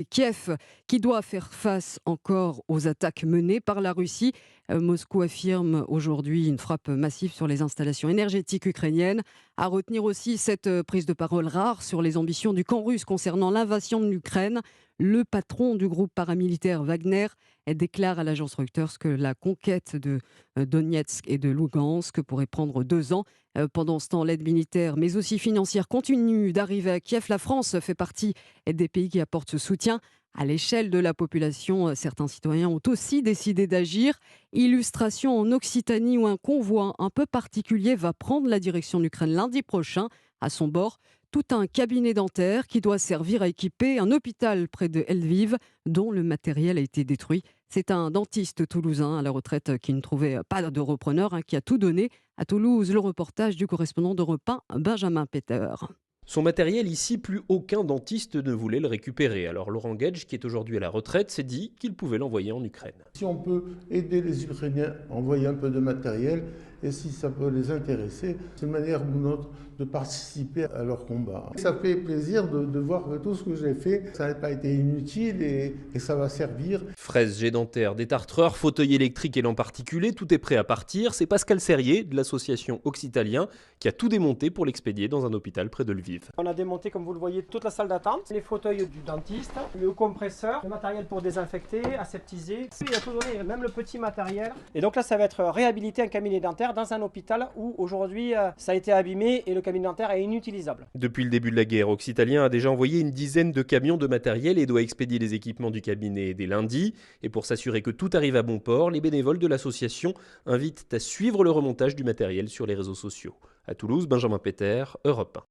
Kiev qui doit faire face encore aux attaques menées par la Russie. Moscou affirme aujourd'hui une frappe massive sur les installations énergétiques ukrainiennes. À retenir aussi cette prise de parole rare sur les ambitions du camp russe concernant l'invasion de l'Ukraine. Le patron du groupe paramilitaire Wagner déclare à l'agence Reuters que la conquête de Donetsk et de Lugansk pourrait prendre 2 ans. Pendant ce temps, l'aide militaire, mais aussi financière, continue d'arriver à Kiev. La France fait partie des pays qui apportent ce soutien. À l'échelle de la population, certains citoyens ont aussi décidé d'agir. Illustration en Occitanie où un convoi un peu particulier va prendre la direction de l'Ukraine lundi prochain. À son bord, tout un cabinet dentaire qui doit servir à équiper un hôpital près de Lviv dont le matériel a été détruit. C'est un dentiste toulousain à la retraite qui ne trouvait pas de repreneur, qui a tout donné. À Toulouse, le reportage du correspondant d'Europe 1, Benjamin Peter. Son matériel ici, plus aucun dentiste ne voulait le récupérer. Alors Laurent Gage, qui est aujourd'hui à la retraite, s'est dit qu'il pouvait l'envoyer en Ukraine. Si on peut aider les Ukrainiens à envoyer un peu de matériel, et si ça peut les intéresser, c'est une manière ou une autre de participer à leur combat. Ça fait plaisir de voir que tout ce que j'ai fait, ça n'a pas été inutile et ça va servir. Fraises, jets dentaires, détartreurs, fauteuils électriques et lampes particulées, tout est prêt à partir. C'est Pascal Serrier de l'association Occitalien qui a tout démonté pour l'expédier dans un hôpital près de Lviv. On a démonté, comme vous le voyez, toute la salle d'attente, les fauteuils du dentiste, le compresseur, le matériel pour désinfecter, aseptiser. Il a tout donné, même le petit matériel. Et donc là, ça va être réhabilité un cabinet dentaire dans un hôpital où aujourd'hui ça a été abîmé et le cabinet dentaire est inutilisable. Depuis le début de la guerre, Occitalien a déjà envoyé une dizaine de camions de matériel et doit expédier les équipements du cabinet dès lundi. Et pour s'assurer que tout arrive à bon port, les bénévoles de l'association invitent à suivre le remontage du matériel sur les réseaux sociaux. À Toulouse, Benjamin Peter, Europe 1.